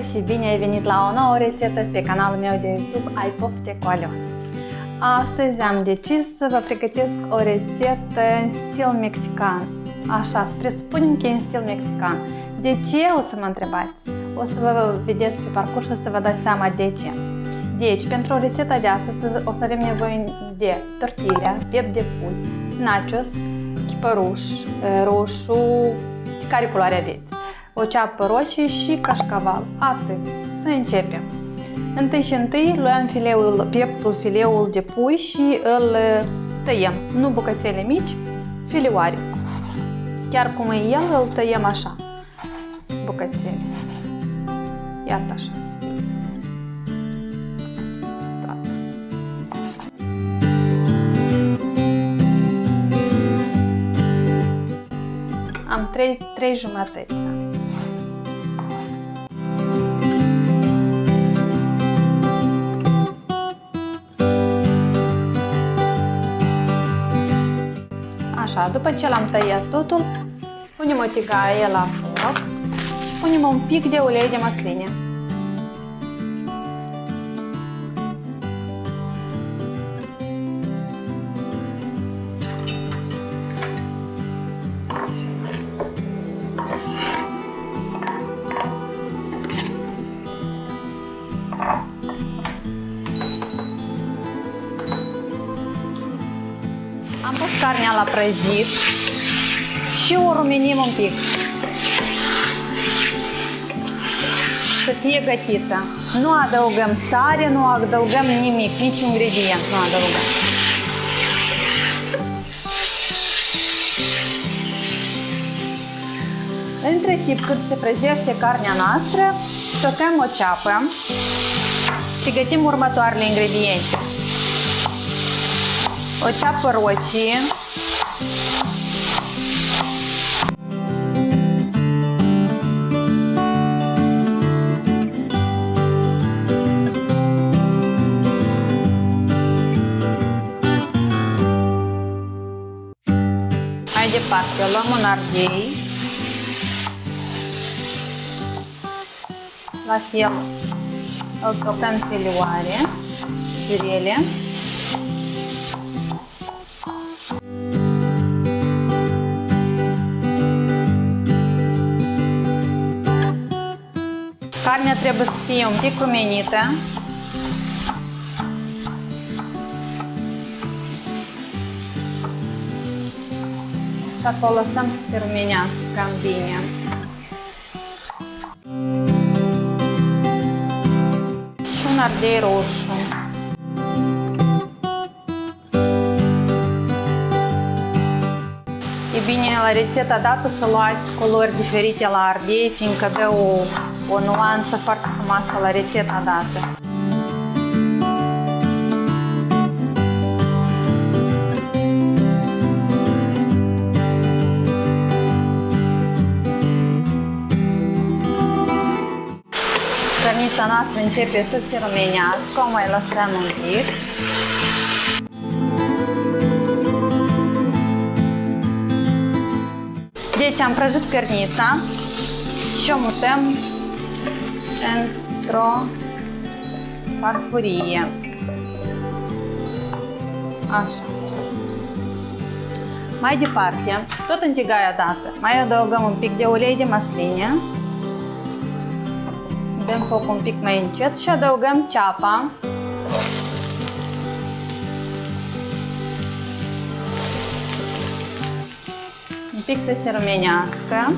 Salutare și bine ai venit la o nouă rețetă pe canalul meu de YouTube Ai Pofte cu Aliona. Astăzi am decis să vă pregătesc o rețetă în stil mexican. Așa, presupunem că e în stil mexican. De ce? O să mă întrebați. O să vă vedeți pe parcurs și o să vă dați seama de ce. Deci, pentru rețeta de astăzi o să avem nevoie de tortilla, piept de pui, nachos, chipăruș, roșu, care culoare aveți, o ceapă roșie și cașcaval. Atât. Să începem. Întâi luăm fileul de pui și îl tăiem. Nu bucățele mici, filioare. Chiar cum e el, îl tăiem așa. Bucățele. Iată așa. Am 3 jumătăți. Așa, după ce l-am tăiat totul, punem o tigaie la foc și punem un pic de ulei de măsline. Am pus carnea la prăjit și o rumenim un pic să fie gătită. Nu adăugăm sare, nu adăugăm nimic, nici ingredient nu adăugăm. Între timp, cât se prăjește carnea noastră, tocăm o ceapă și gătim următoarele ingrediente. O ceapă roșie, mai departe luăm un ardei, la fel îl tocăm filioare, firele. Carnea trebuie să fie un pic rumenită. Și apoi lăsăm să se rumenească bine. Și un ardei roșu. E bine la rețeta dată să luați culori diferite la ardei, fiindcă dă o nuanță foarte frumoasă la rețeta dată. Cărnița noastră începe să se rumenească, o mai lăsăm un pic. Deci am prăjit cărnița și o mutăm într-o farfurie. Așa. Mai departe, tot în tigaia dată, mai adăugăm un pic de ulei de măsline. Dăm foc un pic mai încet și adăugăm ceapa. Un pic să se rumenească.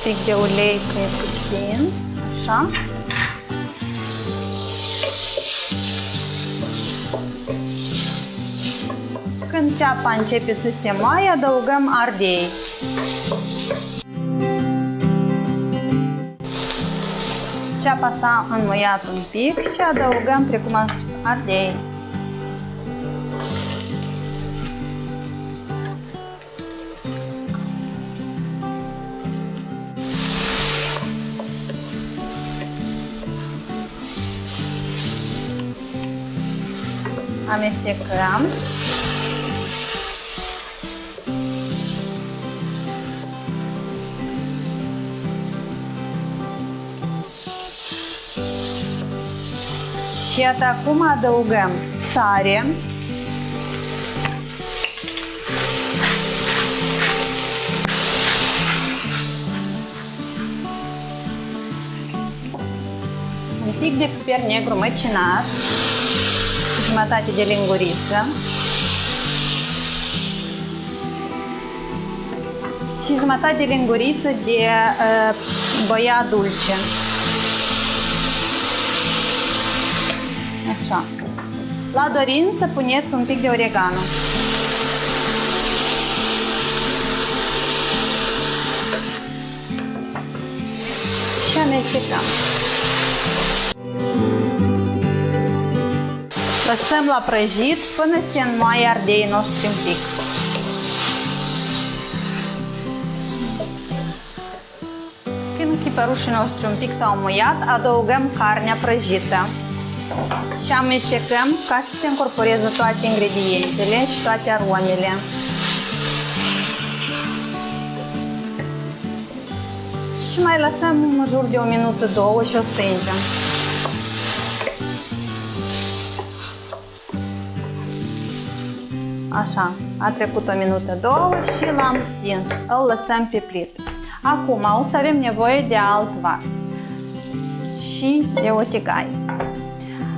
Pic de ulei, că e puțin, așa. Când ceapa începe să se moaie, adăugăm ardei. Ceapa s-a înmuiat un pic și adăugăm, precum am spus, ardei. amestecăm Și iată, acum adăugăm sare, un pic de piper negru măcinat, jumătate de linguriță și jumătate de linguriță de boia dulce. Așa. La dorință puneți un pic de oregano. Și amestecăm. Lăsăm la prăjit până se înmoaie ardeii noștri un pic. Când chiparușii noștri un pic s-au muiat, adăugăm carnea prăjită și amestecăm ca să se încorporeze toate ingredientele și toate aromele. Și mai lăsăm în jur de 1 minută, 2 și o strângem. Așa, a trecut 1 minută, 2 și l-am stins. Îl lăsăm pe plită. Acum o să avem nevoie de alt vas și de o tigaie.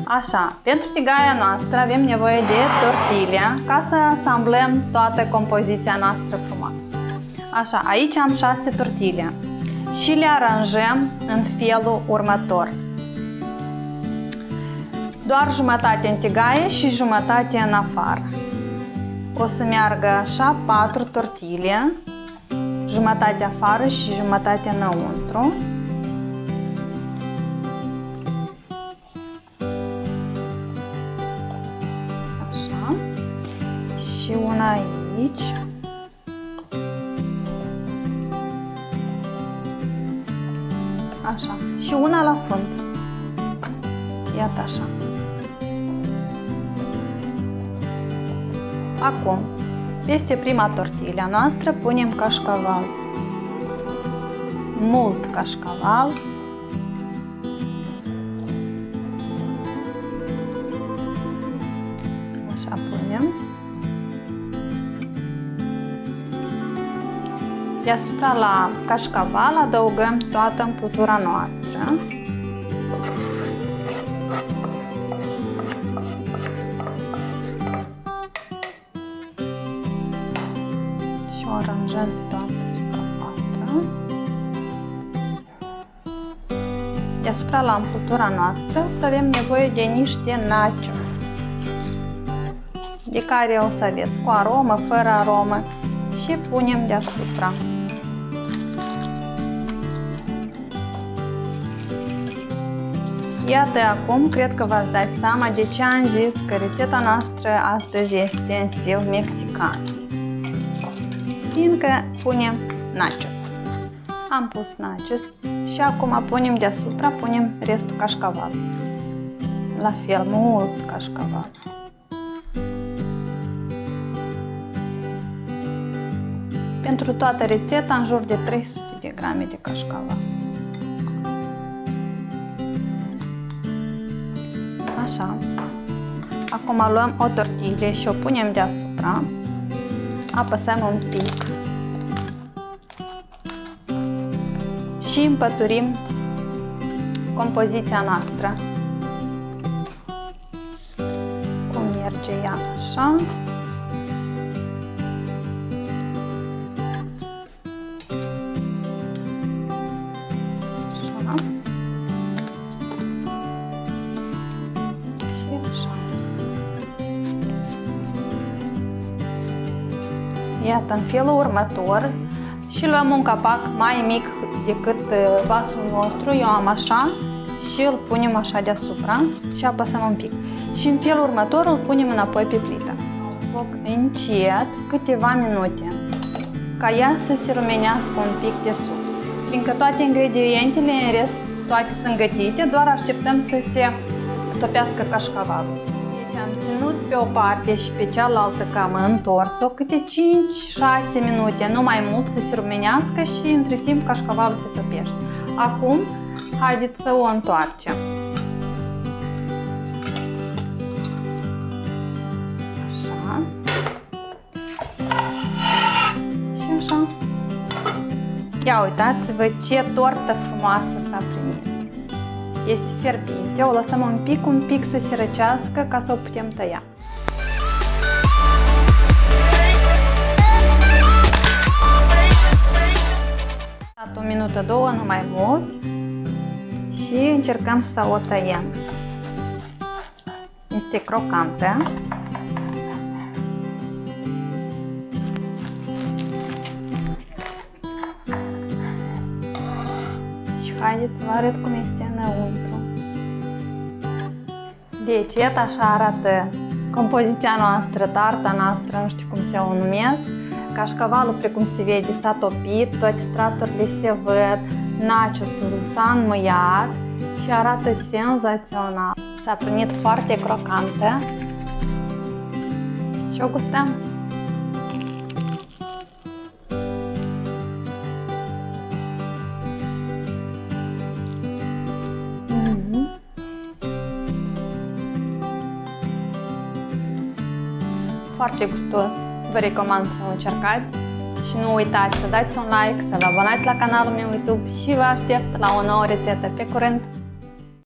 Așa, pentru tigaia noastră avem nevoie de tortilla ca să asamblăm toată compoziția noastră frumoasă. Așa, aici am 6 tortille și le aranjăm în felul următor. Doar jumătate în tigaie și jumătate în afară. O să meargă așa 4 tortille, jumătate afară și jumătate înăuntru. Așa. Și una aici. Așa. Și una la fund. Iată așa. Acum, peste prima tortilla noastră punem cașcaval. Mult cașcaval. Așa punem. Deasupra la cașcaval adăugăm toată împlutura noastră. Și o aranjăm pe toată suprafața. Deasupra la împlutura noastră o să avem nevoie de niște nachos, de care o să aveți cu aromă, fără aromă, și punem deasupra. Iată, acum cred că v-ați dat seama de ce am zis că rețeta noastră astăzi este în stil mexican, fiindcă punem nachos. Am pus nachos și acum punem deasupra, punem restul cașcaval. La fel, mult cașcaval. Pentru toată rețeta, în jur de 300 de grame de cașcaval. Așa. Acum luăm o tortille și o punem deasupra. Apăsăm un pic. Și împăturim compoziția noastră. Cum merge ea așa. Iată, în felul următor și luăm un capac mai mic decât vasul nostru, eu am așa, și îl punem așa deasupra și apăsăm un pic. Și în felul următor îl punem înapoi pe plită. Foc încet câteva minute, ca ea să se rumenească un pic de sus. Fiindcă toate ingredientele în rest, toate sunt gătite, doar așteptăm să se topească cașcavalul. Am ținut pe o parte și pe cealaltă cam întors-o câte 5-6 minute, nu mai mult, să se rumenească și între timp cașcavalul se topește. Acum, haideți să o întoarcem. Ia uitați-vă ce tortă frumoasă s-a primit. Este fierbinte, o lăsăm un pic să se răcească ca să o putem tăia. Un minut, două, nu mai mult. Și încercăm să o tăiem. Este crocantă. Și haideți să vă arăt cum este înăuntru. Deci, iată așa arată compoziția noastră, tarta noastră, nu știu cum să o numesc. Cașcavalul, precum se vede, s-a topit, toate straturile se văd, nachosul s-a înmuiat și arată senzațional. S-a prunit foarte crocantă și o gustăm. Foarte gustos. Vă recomand să o încercați și nu uitați să dați un like, să vă abonați la canalul meu YouTube și vă aștept la o nouă rețetă. Pe curând!